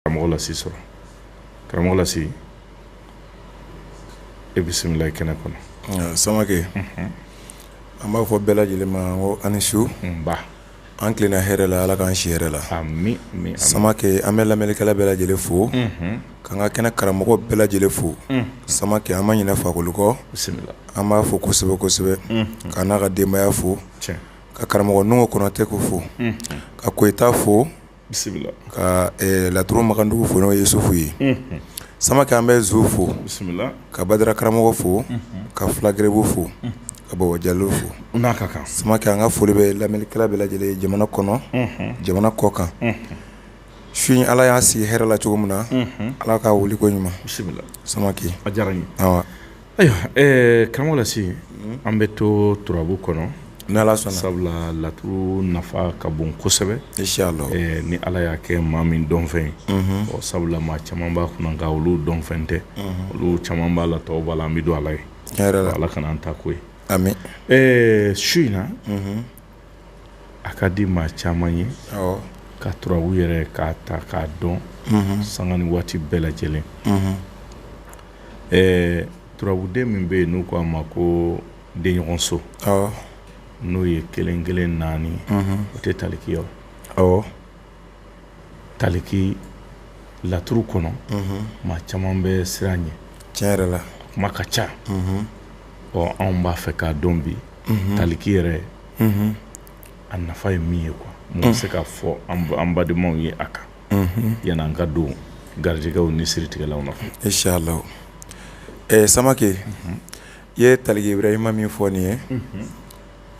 karamɔgɔ lasi sɔrɔ karamɔgɔ lasi e bisimila kɛnɛ kɔnɔ. Samakɛ an b'a fɔ bɛɛ lajɛlen ma ko ani su an tilenna hɛrɛ la ala k'an si hɛrɛ la. Samakɛ an bɛ lamɛnnikɛla bɛɛ lajɛlen fo k'an ka kɛnɛ karamɔgɔ bɛɛ lajɛlen fo. Samakɛ an ma ɲinɛ Fakoli kɔ an b'a fo kosɛbɛ kosɛbɛ k'a n'a ka denbaya fo ka karamɔgɔ Nungo Konate ko fo ka Koyita fo ka Laturu Makandugu fo n'o ye Yusufu ye. Samakɛ an bɛ Zo fo ka Badara karamɔgɔ fo ka Fulagerebu fo ka Bawa Jalo fo. Samakɛ an ka foli bɛ lamɛnnikɛla bɛɛ lajɛlen ye jamana kɔnɔ jamana kɔ kan. Su in ala y'a sigi hɛrɛ la cogo min na ala k'a wuli ko ɲuman. Samakɛ a diyara n ye. Ayiwa karamɔgɔ lasi an bɛ to turabu kɔnɔ n'ala sɔnna sabula laturu nafa ka bon kosɛbɛ inshallah ni ala y'a kɛ maa min dɔnfɛn ye sabula maa caman b'a kunna nka olu dɔnfɛn tɛ olu caman b'a la tɔw b'a la an bɛ don ala ye ala kana an ta ko ye amin. Su in na a ka di maa caman ye ka turabu yɛrɛ k'a ta k'a dɔn sanga ni waati bɛɛ lajɛlen. Turabuden min bɛ yen n'u ko a ma ko denɲɔgɔnso n'o ye kelen kelen naani o tɛ taliki ye. Taliki laturu kɔnɔ maa caman bɛ siran ɲɛ tiɲɛ yɛrɛ la kuma ka ca anw b'a fɛ k'a dɔn bi taliki yɛrɛ a nafa ye min ye mun bɛ se ka fɔ an badenmaw ye a kan yanni an ka don garijɛgɛw ni siritigɛlaw na. Inshallah Samakɛ i ye taliki Ibrahima min fɔ nin ye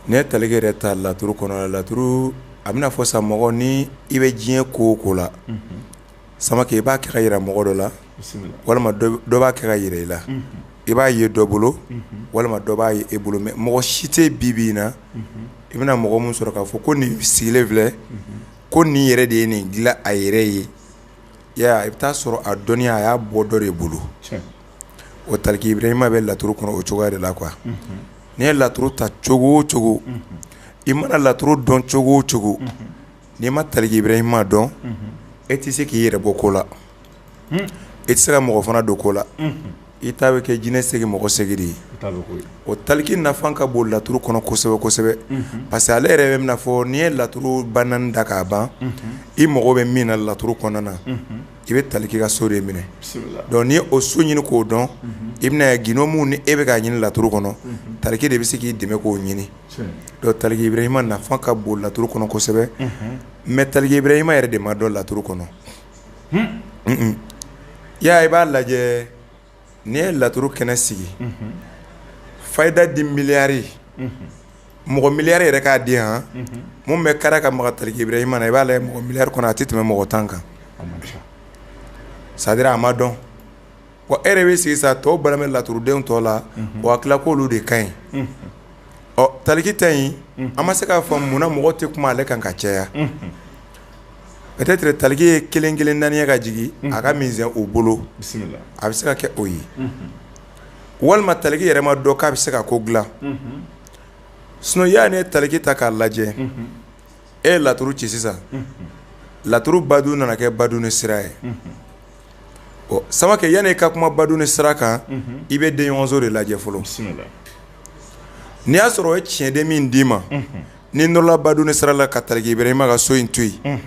ne ye taliki yɛrɛ ta laturu kɔnɔ laturu a bɛna fɔ sa mɔgɔ ni i bɛ diɲɛ ko o ko la Samakɛ i b'a kɛ ka yira mɔgɔ dɔ la walima dɔ b'a kɛ ka yira i la i b'a ye dɔ bolo walima dɔ b'a ye e bolo mais mɔgɔ si tɛ bi in na i bɛna mɔgɔ min sɔrɔ k'a fɔ ko nin sigilen filɛ ko nin yɛrɛ de ye nin dilan a yɛrɛ ye i bɛ taa sɔrɔ a dɔnniya a y'a bɔ dɔ de bolo. O taliki Ibrahima bɛ laturu kɔnɔ o cogoya de la quoi. N'i ye laturu ta cogo o cogo i mana laturu dɔn cogo o cogo n'i ma taliki Ibrahima dɔn e tɛ se k'i yɛrɛ bɔ ko la e tɛ se ka mɔgɔ fana don ko la i ta bɛ kɛ jinɛ segi mɔgɔ segi de ye. O taliki nafa ka bon laturu kɔnɔ kosɛbɛ kosɛbɛ parce que ale yɛrɛ bɛ fɔ n'i ye laturu ba naani da k'a ban i mago bɛ min na laturu kɔnɔna na i bɛ taliki ka so de minɛ donc n'i ye o so ɲini k'o dɔn i bɛna ye gindo mun ni e bɛ k'a ɲini laturu kɔnɔ taliki de bɛ se k'i dɛmɛ k'o ɲini donc taliki Ibrahima nafa ka bon laturu kɔnɔ kosɛbɛ mais taliki Ibrahima yɛrɛ de ma dɔn laturu kɔnɔ i b'a lajɛ n'i ye laturu kɛnɛ sigi fayida di miliyari mɔgɔ miliyari yɛrɛ k'a di yan mun bɛ kara ka maga taliki Ibrahima na i b'a lajɛ mɔgɔ miliyari kɔnɔ a tɛ tɛmɛ mɔgɔ 10 kan c'est à dire a ma dɔn wa e yɛrɛ bɛ sigi sa tɔw balamɛ laturudenw tɔ la wa tila k'olu de ka ɲi taliki ta in an ma se k'a fɔ munna mɔgɔ tɛ kuma ale kan ka caya peut-être taliki ye kelen kelen naaniya ka jigin a ka misɛn u bolo a bɛ se ka kɛ o ye walima taliki yɛrɛ ma dɔn k'a bɛ se ka ko dilan sinon yanni ye taliki ta k'a lajɛ e ye laturu ci sisan laturu badu nana kɛ badu ni sira ye Samakɛ yanni i ka kuma badu ni sira kan i bɛ denɲɔgɔnso de lajɛ fɔlɔ n'i y'a sɔrɔ o ye tiɲɛden min d'i ma ni nɔrɔla badu ni sira la ka taliki Ibrahima ka so in to yen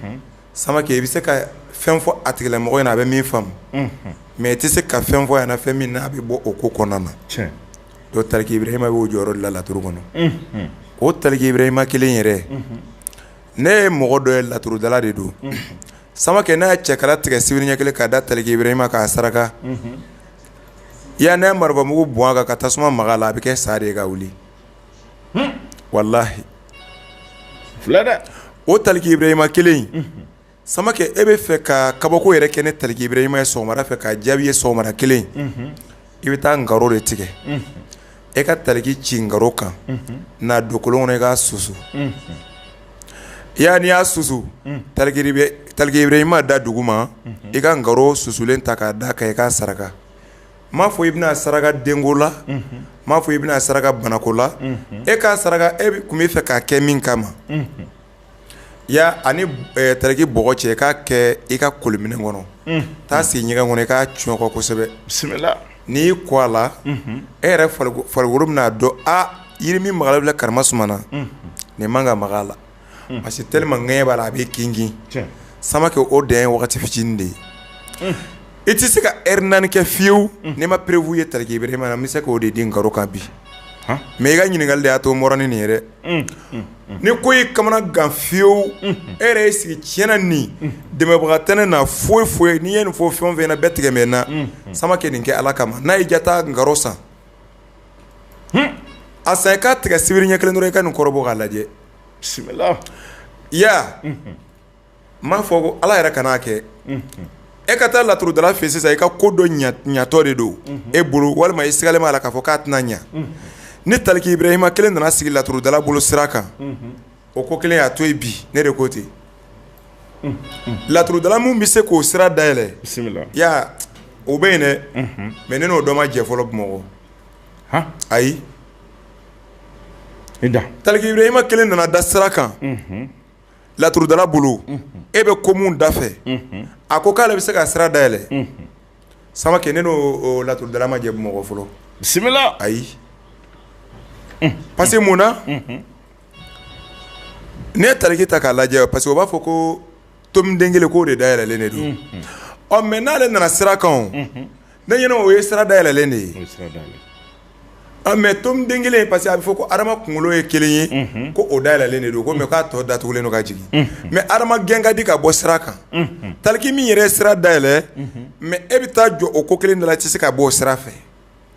Samakɛ i bɛ se ka fɛn fɔ a tigilamɔgɔ ɲɛna a bɛ min faamu mais i tɛ se ka fɛn fɔ a ɲɛna fɛn min n'a bɛ bɔ o ko kɔnɔna na donc taliki Ibrahima b'o jɔyɔrɔ de la laturu kɔnɔ o taliki Ibrahima kelen yɛrɛ ne ye mɔgɔ dɔ ye laturudala de don Samakɛ n'a ye cɛkala tigɛ sibiri ɲɛ kelen k'a da taliki Ibrahima k'a saraka n'a ye marifamugu bɔn a kan ka tasuma maga a la a bɛ kɛ sa de ye ka wuli walahi o taliki Ibrahima kelen Samakɛ e bɛ fɛ ka kabako yɛrɛ kɛ ne taliki Ibrahima ye sɔgɔmada fɛ ka jaabi ye sɔgɔmada kelen i bɛ taa ngaro de tigɛ e ka taliki ci ngaro kan n'a don kolon kɔnɔ i k'a susu n'i y'a susu taliki Ibrahima da dugu ma i ka ngaro susulen ta k'a da kan i k'a saraka m'a fɔ i bɛna saraka denko la m'a fɔ i bɛna saraka banako la e k'a saraka e kun bɛ fɛ k'a kɛ min kama ya ani taliki bɔgɔ cɛ k'a kɛ i ka koliminɛ kɔnɔ taa sigi ɲɛgɛn kɔnɔ i k'a cun kɔ kosɛbɛ bisimila n'i kɔ a la e yɛrɛ farikolo bɛna dɔn yiri min magala bila karama sumana nin man ka maga a la parce que tellement ŋɛɲɛ b'a la a bɛ kin Samake o dan ye wagati fitinin de ye i tɛ se ka heure 4 kɛ fiyewu n'i ma prévu ye Taliki Ibrahima na n bɛ se k'o de di Ngaro kan bi mais i ka ɲininkali de y'a to n bɔra ni nin ye dɛ ni ko y'i kamana gan fiyewu e yɛrɛ y'i sigi tiɲɛna nin dɛmɛbaga tɛ ne na foyi foyi n'i ye nin fɔ fɛn o fɛn na bɛɛ tigɛ mɛ n na Samake nin kɛ Ala kama n'a y'i ja taa Ngaro san a san i k'a tigɛ sibiri ɲɛ kelen dɔrɔn i ka nin kɔrɔbɔ k'a lajɛ bisimila ya n m'a fɔ ko Ala yɛrɛ kan'a kɛ e ka taa laturudala fɛ sisan i ka ko dɔ ɲatɔ de don e bolo walima i sigalen b'a la k'a fɔ k'a tɛna ɲa ni Taliki Ibrahima kelen nana sigi laturudala bolo sira kan o ko kelen y'a to yen bi ne de ko ten laturudala mun bɛ se k'o sira dayɛlɛ bisimila ya o bɛ yen dɛ mais ne n'o dɔ ma jɛ fɔlɔ Bamakɔ ayi Taliki Ibrahima kelen nana da sira kan laturudala bolo e bɛ ko mun da fɛ a ko k'ale bɛ se ka sira dayɛlɛ Samake ne n'o laturudala ma jɛ Bamakɔ fɔlɔ bisimila ayi parce que mun na ne ye Taliki ta k'a lajɛ parce que o b'a fɔ ko tomiden kelen k'o de dayɛlɛlen de don mais n'ale nana sira kan ne ɲɛna o ye sira dayɛlɛlen de ye mais tomiden kelen parce que a bɛ fɔ ko Adama kunkolo ye kelen ye ko o dayɛlɛlen de don ko mais k'a tɔ datugulen don ka jigin mais Adama gɛn ka di ka bɔ sira kan Taliki min yɛrɛ ye sira dayɛlɛ mais e bɛ taa jɔ o ko kelen de la i tɛ se ka bɔ o sira fɛ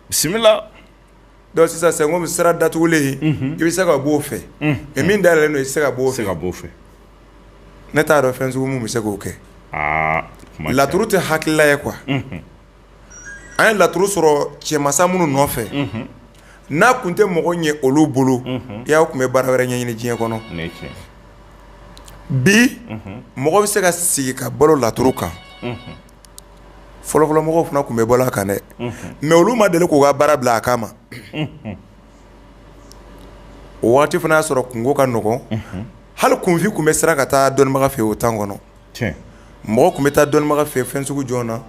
bisimila donc sisan c'est comme sira datugulen i bɛ se ka bɔ o fɛ mais min dayɛlɛlen don i tɛ se ka bɔ o fɛ ne t'a dɔn fɛn sugu mun bɛ se k'o kɛ laturu tɛ hakilila ye quoi an ye laturu sɔrɔ cɛmasa minnu nɔfɛ n'a kun tɛ mɔgɔ ɲɛ olu bolo y'aw kun bɛ baara wɛrɛ ɲɛɲini diɲɛ kɔnɔ bi mɔgɔ bɛ se ka sigi ka balo laturu kan fɔlɔfɔlɔ mɔgɔw fana kun bɛ balo a kan dɛ mais olu ma deli k'u ka baara bila a kama o waati fana y'a sɔrɔ kungo ka nɔgɔn hali kunfin kun bɛ siran ka taa dɔnnibaga fɛ o temps kɔnɔ mɔgɔ kun bɛ taa dɔnnibaga fɛ fɛn sugu jɔn na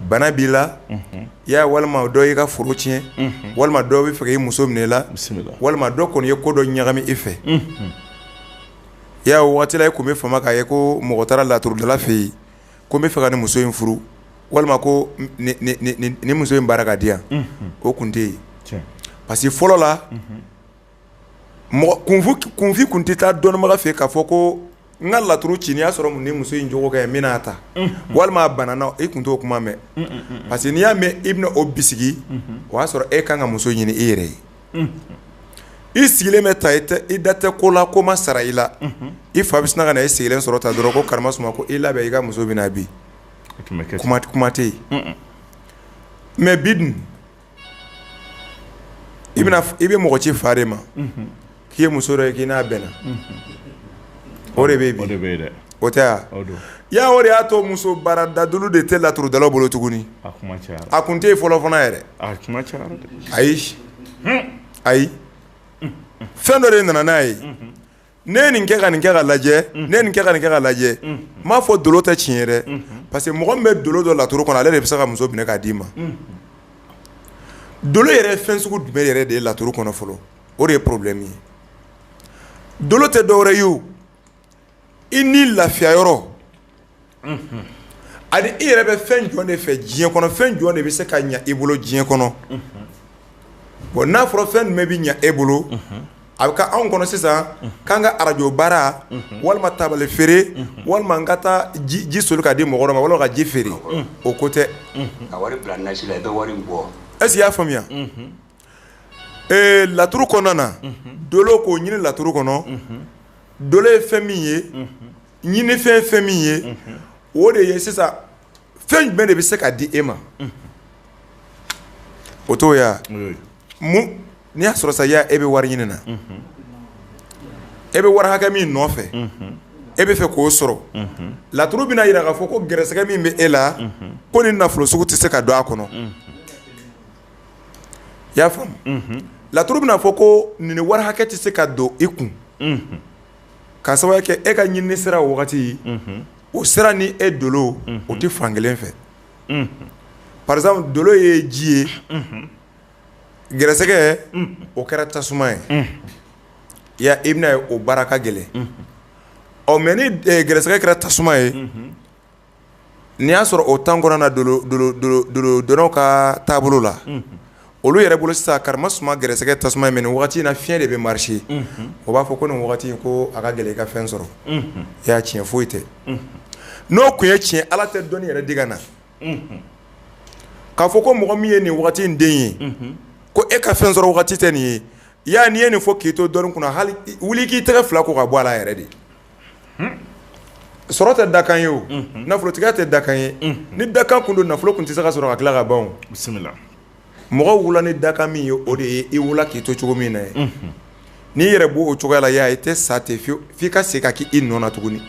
bana b'i la ya walima dɔ y'i ka foro tiɲɛ walima dɔ bɛ fɛ k'i muso minɛ i la walima dɔ kɔni ye ko dɔ ɲagami i fɛ ya o waati la i kun bɛ fama k'a ye ko mɔgɔ taara laturudala fɛ yen ko n bɛ fɛ ka nin muso in furu walima ko ni muso in baara ka di yan o kun tɛ yen parce que fɔlɔ la kunfin kun tɛ taa dɔnnibaga fɛ k'a fɔ ko n ka laturu ci n'i y'a sɔrɔ ni muso in jogo ka ɲi n bɛna ta walima a banana i kun t'o kuma mɛn parce que n'i y'a mɛn i bɛna o bisigi o y'a sɔrɔ e kan ka muso ɲini i yɛrɛ ye i sigilen bɛ ta i da tɛ ko la ko ma sara i la i fa bɛ sina ka na i sigilen sɔrɔ ta dɔrɔn ko karama suma ko i labɛn i ka muso bɛna bi kuma tɛ yen mais bi dun i bɛ mɔgɔ ci fa de ma k'i ye muso dɔ ye k'i n'a bɛnna o de bɛ yen bi o tɛ yan o de y'a to muso baara dadulu de tɛ laturudalaw bolo tuguni a kun tɛ yen fɔlɔ fana yɛrɛ ayi fɛn dɔ de nana n'a ye ne ye nin kɛ ka nin kɛ ka lajɛ ne ye nin kɛ ka nin kɛ ka lajɛ n m'a fɔ dolo tɛ tiɲɛ ye dɛ parce que mɔgɔ min bɛ dolo dɔ laturu kɔnɔ ale de bɛ se ka muso minɛ k'a d'i ma dolo yɛrɛ ye fɛn sugu jumɛn yɛrɛ de ye laturu kɔnɔ fɔlɔ o de ye problème ye dolo tɛ dɔwɛrɛ ye o i ni lafiya yɔrɔ ani i yɛrɛ bɛ fɛn jɔn de fɛ diɲɛ kɔnɔ fɛn jɔn de bɛ se ka ɲɛ i bolo diɲɛ kɔnɔ bon n'a fɔra fɛn jumɛn bɛ ɲɛ e bolo a bɛ kɛ anw kɔnɔ sisan k'an ka arajo baara walima tabale feere walima n ka taa ji soli k'a di mɔgɔ dɔ ma walima ka ji feere o ko tɛ ka wari bila nasi la i bɛ wari in bɔ est-ce que i y'a faamuya laturu kɔnɔna na dolo k'o ɲini laturu kɔnɔ dolo ye fɛn min ye ɲini fɛn min ye o de ye sisan fɛn jumɛn de bɛ se ka di e ma o t'o ye mun n'i y'a sɔrɔ sa e bɛ wari ɲini na e bɛ wari hakɛ min nɔfɛ e bɛ fɛ k'o sɔrɔ laturu bɛna yira k'a fɔ ko gɛrɛsɛgɛ min bɛ e la ko ni nafolo sugu tɛ se ka don a kɔnɔ i y'a faamu laturu bɛna fɔ ko nin wari hakɛ tɛ se ka don i kun k'a sababu kɛ e ka ɲinini sera o wagati o sera ni e dolo o tɛ fan kelen fɛ par exemple dolo ye ji ye gɛrɛsɛgɛ o kɛra tasuma ye i bɛna ye o baara ka gɛlɛn mais ni gɛrɛsɛgɛ kɛra tasuma ye n'i y'a sɔrɔ o temps kɔnɔna na dolo dɔnnaw ka taabolo la olu yɛrɛ bolo sisan karima suma gɛrɛsɛgɛ tasuma ye mais nin wagati in na fiɲɛ de bɛ marcher o b'a fɔ ko nin wagati in ko a ka gɛlɛn i ka fɛn sɔrɔ i y'a tiɲɛ foyi tɛ n'o kun ye tiɲɛ ala tɛ dɔnni yɛrɛ diga na k'a fɔ ko mɔgɔ min ye nin wagati in den ye ko e ka fɛn sɔrɔ wagati tɛ nin ye n'i ye nin fɔ k'i to dɔnni kunna hali wuli k'i tɛgɛ fila ko ka bɔ a la yɛrɛ de sɔrɔ tɛ dakan ye o nafolotigiya tɛ dakan ye ni dakan kun don nafolo kun tɛ se ka sɔrɔ ka tila ka ban bisimila mɔgɔ wula ni dakan min ye o de ye i wula k'i to cogo min na ye n'i yɛrɛ b'o o cogoya la i tɛ sa ten f'i ka segin ka k'i nɔ na tuguni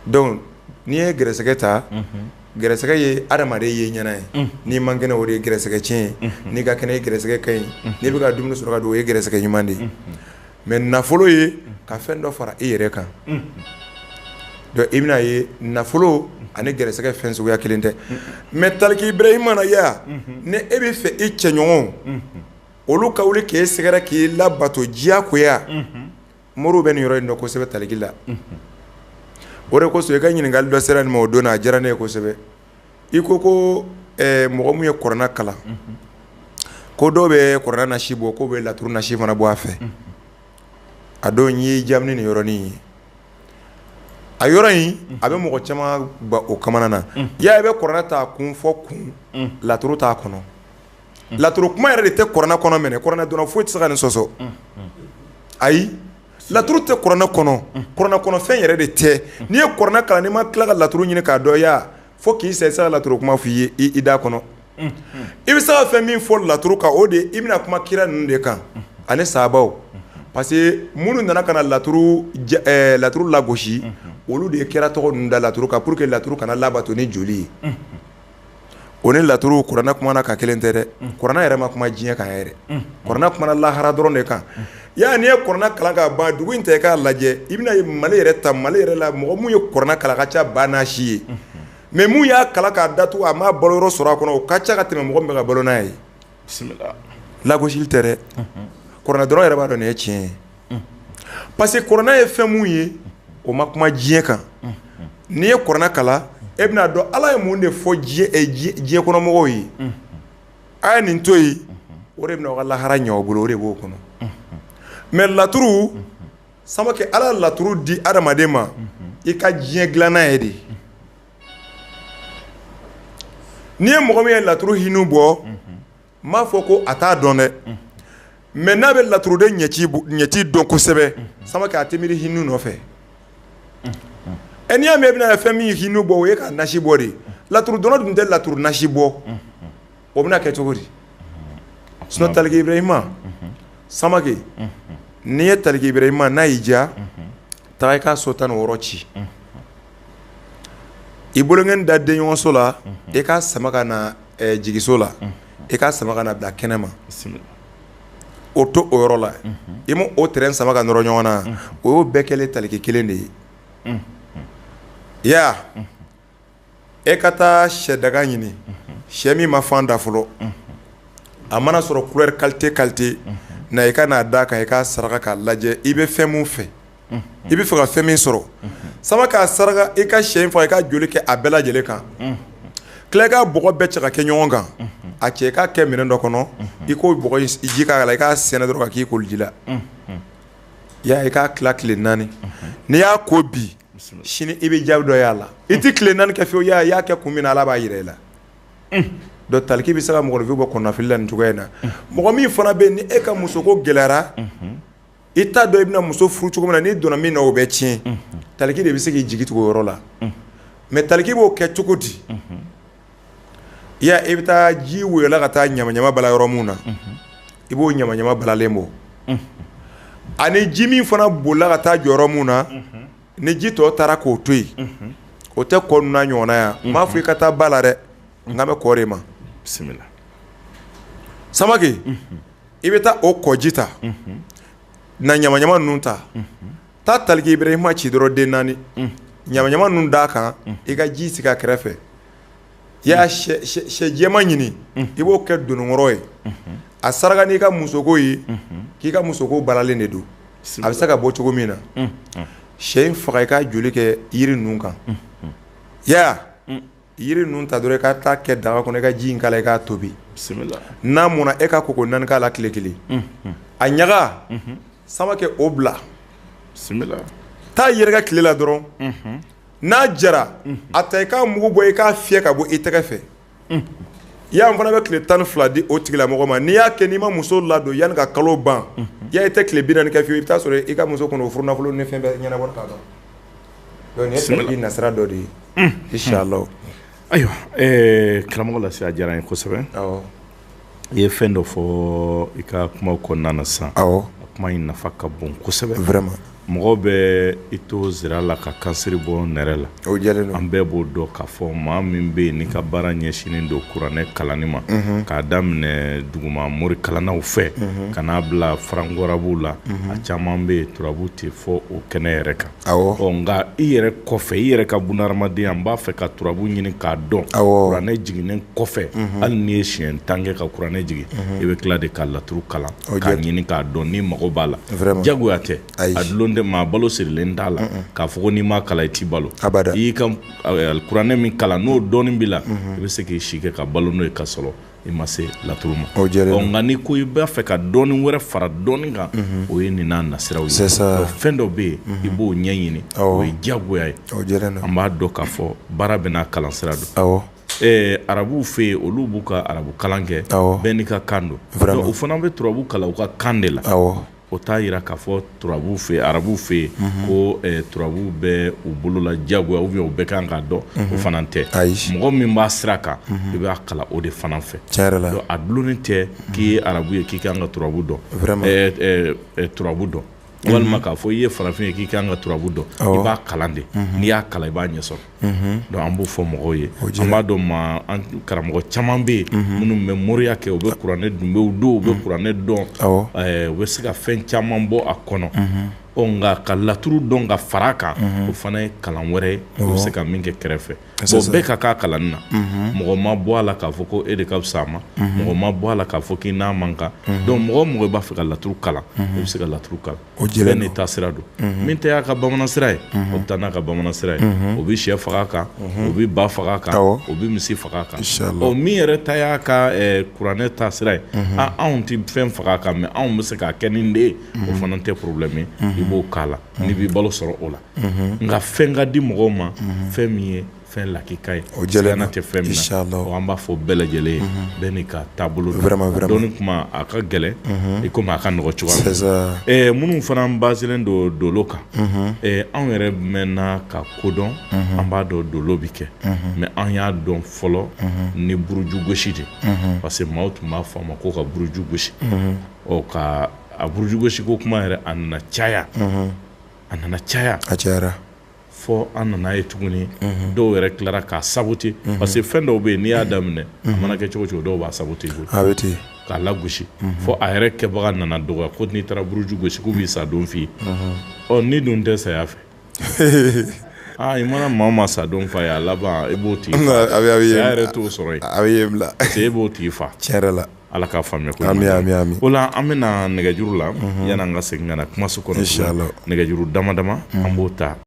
donc n'i ye gɛrɛsɛgɛ ta gɛrɛsɛgɛ ye adamaden ye ɲɛna ye n'i man kɛnɛ o de ye gɛrɛsɛgɛ tiɲɛ ye n'i ka kɛnɛ ye gɛrɛsɛgɛ ka ɲi n'i bɛ ka dumuni sɔrɔ ka don o ye gɛrɛsɛgɛ ɲuman de ye mais nafolo ye ka fɛn dɔ fara i yɛrɛ kan donc i bɛna ye nafolo ani gɛrɛsɛgɛ fɛn suguya kelen tɛ mais taliki Ibrahima na ni e bɛ fɛ i cɛɲɔgɔnw olu ka wuli k'e sɛgɛrɛ k'i labato diyagoya moriw bɛ nin yɔrɔ in dɔn kosɛbɛ taliki la o de kosɔn i ka ɲininkali dɔ sera nin ma o don na a diyara ne ye kosɛbɛ i ko mɔgɔ min ye kuranna kalan ko dɔw bɛ kuranna nasi bɔ ko bɛ laturu nasi fana bɔ a fɛ a don y'i jaabini nin yɔrɔnin ye a yɔrɔ in a bɛ mɔgɔ caman ba o kamana na i bɛ kuranna ta kun fɔ kun laturu t'a kɔnɔ laturu kuma yɛrɛ de tɛ kuranna kɔnɔ minɛ kuranna dɔrɔn foyi tɛ se ka nin sɔsɔ ayi laturu tɛ kuranna kɔnɔ fɛn yɛrɛ de tɛ n'i ye kuranna kalan n'i ma tila ka laturu ɲini k'a dɔn fo k'i sa i se ka laturu kuma f'i ye i da kɔnɔ i bɛ se ka fɛn min fɔ laturu kan o de i bɛna kuma kira ninnu de kan ani sahabaw parce que minnu nana ka na laturu lagosi olu de ye kira tɔgɔ ninnu da laturu kan pour que laturu kana labato ni joli ye o ni laturu kuranna kumana ka kelen tɛ dɛ kuranna yɛrɛ ma kuma diɲɛ kan yɛrɛ kuranna kumana lahara dɔrɔn de kan n'i ye kuranna kalan ka ban dugu in ta i k'a lajɛ i bɛna ye Mali yɛrɛ la mɔgɔ mun ye kuranna kalan ka ca ba n'a si ye mais mun y'a kalan k'a datugu a m'a balo yɔrɔ sɔrɔ a kɔnɔ o ka ca ka tɛmɛ mɔgɔ min bɛ ka balo n'a ye bisimila lagosili tɛ dɛ kuranna dɔrɔn yɛrɛ b'a dɔn nin ye tiɲɛ ye parce que kuranna ye fɛn mun ye o ma kuma diɲɛ kan n'i ye kuranna kalan e bɛna dɔn ala ye mun de fɔ diɲɛ kɔnɔ mɔgɔw ye a ye nin to yen o de bɛna o ka lahara ɲɛ o bolo o de b'o kɔnɔ mais laturu samakɛ ala laturu di adamaden ma i ka diɲɛ dilanna ye de n'i ye mɔgɔ min ye laturu hinu bɔ n m'a fɔ ko a t'a dɔn dɛ mais n'a bɛ laturuden ɲɛci dɔn kosɛbɛ samakɛ a tɛ miiri hinu nɔfɛ n'i y'a mɛn i bɛna fɛn min hinu bɔ o ye ka nasi bɔ de laturu dɔnna dun tɛ laturu nasi bɔ o bɛna kɛ cogo di sinon taliki Ibrahima samakɛ n'i ye taliki Ibrahima n'a y'i diya taga i ka so 16 ci i bolonkɛni da denɲɔgɔnso la i ka sama ka na jigiso la i ka sama ka na bila kɛnɛ ma o to o yɔrɔ la i ma o terrain sama ka nɔrɔ ɲɔgɔn na o y'o bɛɛ kɛlen taliki kelen de ye e ka taa sɛ daga ɲini sɛ min ma fan da fɔlɔ a mana sɔrɔ couleur qualité na i ka n'a da kan i ka saraka k'a lajɛ i bɛ fɛn mun fɛ i bɛ fɛ ka fɛn min sɔrɔ sama k'a saraka i ka sɛ in faga i ka joli kɛ a bɛɛ lajɛlen kan tila i ka bɔgɔ bɛɛ cɛ ka kɛ ɲɔgɔn kan a cɛ i k'a kɛ minɛn dɔ kɔnɔ i k'o bɔgɔ ji k'a la i k'a sɛnɛ dɔrɔn ka k'i koli ji la i k'a tila tile 4 n'i y'a ko bi sini i bɛ jaabi dɔ y'a la i tɛ tile 4 kɛ fiyewu i y'a kɛ kun min na ala b'a jira i la donc taliki bɛ se ka mɔgɔninfin bɔ kɔnɔnafili la nin cogoya in na mɔgɔ min fana bɛ yen ni e ka musoko gɛlɛyara i t'a dɔn i bɛna muso furu cogo min na n'i donna min na o bɛ tiɲɛ taliki de bɛ se k'i jigi tugu o yɔrɔ la mais taliki b'o kɛ cogo di i bɛ taa ji woyola ka taa ɲama bala yɔrɔ mun na i b'o ɲama balalen bɔ ani ji min fana bolila ka taa jɔ yɔrɔ mun na ni ji tɔ taara k'o to yen o tɛ kɔ ninnu n'a ɲɔgɔnna yan n m'a fɔ i ka taa ba la dɛ nka bɛ kɔ de ma bisimila samake i bɛ taa o kɔji ta na ɲama ninnu ta taliki Ibrahima ci dɔrɔn den 4 ɲama ninnu d'a kan i ka ji sigi a kɛrɛfɛ i y'a sɛ jɛma ɲini i b'o kɛ donikɔrɔ ye a saraka n'i ka musoko ye k'i ka musoko balalen de don a bɛ se ka bɔ cogo min na sɛ in faga i ka joli kɛ yiri ninnu kan yiri ninnu ta dɔrɔn i ka taa kɛ daga kɔnɔ i ka ji in k'a la i k'a tobi n'a mɔna e ka koko 4 k'a la tile 1 a ɲaga Samakɛ o bila taa yɛrɛ ka tile la dɔrɔn n'a jara a ta i ka mugu bɔ i k'a fiyɛ ka bɔ i tɛgɛ fɛ i y'an fana bɛ tile 12 di o tigilamɔgɔ ma n'i y'a kɛ n'i ma muso ladon yanni ka kalo ban i tɛ tile 40 kɛ fiyewu i bɛ taa sɔrɔ i ka muso kɔnɔ o furunafolo ni fɛn bɛɛ ɲɛnabɔ k'a dɔn donc nin ye taliki nasira dɔ de ye inshallah. Ayiwa karamɔgɔ Lasi a diyara n ye kosɛbɛ i ye fɛn dɔ fɔ i ka kumaw kɔnɔna na sisan a kuma in nafa ka bon kosɛbɛ vraiment mɔgɔ bɛ i to zira la ka kansiri bɔ nɛrɛ la an bɛɛ b'o dɔn k'a fɔ maa min bɛ yen n'i ka baara ɲɛsinnen don kuranɛ kalanni ma k'a daminɛ duguma mori kalannaw fɛ ka n'a bila farankɔrabuw la a caman bɛ yen turabu tɛ fɔ o kɛnɛ yɛrɛ kan nka i yɛrɛ kɔfɛ i yɛrɛ ka bunahadamadenya n b'a fɛ ka turabu ɲini k'a dɔn kuranɛ jiginnen kɔfɛ hali n'i ye siɲɛ 10 kɛ ka kuranɛ jigin i bɛ tila de ka laturu kalan k'a ɲini k'a dɔn n'i mago b'a la jagoya tɛ a dulon maa balo sirilen t'a la k'a fɔ ko n'i ma kalan i t'i balo i y'i ka kuranɛ min kalan n'o dɔɔnin b'i la i bɛ se k'i si kɛ ka balo n'o ye ka sɔrɔ i ma se laturu ma nka n'i ko i b'a fɛ ka dɔɔnin wɛrɛ fara dɔɔnin kan o ye nin n'a nasiraw ye fɛn dɔ bɛ yen i b'o ɲɛɲini o ye diyagoya ye an b'a dɔn k'a fɔ baara bɛ n'a kalansira don arabuw fɛ yen olu b'u ka arabu kalan kɛ bɛɛ n'i ka kan don o fana bɛ turabu kalan u ka kan de la o t'a yira k'a fɔ turabu fɛ arabuw fɛ yen ko turabu bɛ u bolo la diyagoya ou bien u bɛɛ kan k'a dɔn o fana tɛ mɔgɔ min b'a sira kan i b'a kalan o de fana fɛ a dulonnen tɛ k'i ye arabu ye k'i kan ka turabu dɔn turabu dɔn walima k'a fɔ i ye farafin ye k'i kan ka turabu dɔn i b'a kalan de n'i y'a kalan i b'a ɲɛ sɔrɔ donc an b'o fɔ mɔgɔw ye an b'a dɔn an karamɔgɔ caman bɛ yen minnu bɛ moriya kɛ u bɛ kuranɛ dun u bɛ kuranɛ dɔn u bɛ se ka fɛn caman bɔ a kɔnɔ nka ka laturu dɔn ka fara kan o fana ye kalan wɛrɛ ye o bɛ se ka min kɛ kɛrɛfɛ bɛɛ ka k'a kalanni na mɔgɔ ma bɔ a la k'a fɔ ko e de ka fisa a ma mɔgɔ ma bɔ a la k'a fɔ k'i n'a man kan donc mɔgɔ o mɔgɔ b'a fɛ ka laturu kalan i bɛ se ka laturu kalan bɛɛ n'i ta sira don min tɛ y'a ka bamanan sira ye o bɛ taa n'a ka bamanan sira ye o bɛ sɛ faga kan o bɛ ba faga kan o bɛ misi faga kan min yɛrɛ ta y'a ka kuranɛ ta sira ye anw tɛ fɛn faga kan mɛ anw bɛ se k'a kɛ nin de ye o fana tɛ problème ye i b'o k'a la n'i b'i balo sɔrɔ o la nka fɛn ka di mɔgɔw ma fɛn min ye fɛn lakika ye silamɛya tɛ fɛn min na an b'a fɔ bɛɛ lajɛlen ye bɛɛ n'i ka taabolo dɔnni kuma a ka gɛlɛn i komi a ka nɔgɔ cogoya minnu fana baselen don dolo kan anw yɛrɛ mɛnna ka kodɔn an b'a dɔn dolo bi kɛ mɛ an y'a dɔn fɔlɔ ni buruju gosi de parce que maaw tun b'a fɔ a ma ko ka buruju gosi ka a buruju gosi ko kuma yɛrɛ a nana caya a cayara fɔ an nana ye tuguni dɔw yɛrɛ tilara k'a saboter parce que fɛn dɔw bɛ yen n'i y'a daminɛ a mana kɛ cogo cogo dɔw b'a saboter k'a lagosi fɔ a yɛrɛ kɛbaga nana dɔgɔya ko n'i taara buruju gosi k'u b'i sa don f'i ye n'i dun tɛ saya fɛ i mana maa o maa sa don fa ye a laban i b'o tigi fa saya yɛrɛ t'o sɔrɔ yen parce que e b'o tigi fa ala k'a faamuya ko ɲuman o la an bɛna nɛgɛjuru la yanni an ka segin ka na kumaso kɔnɔ nɛgɛjuru dama dama an b'o ta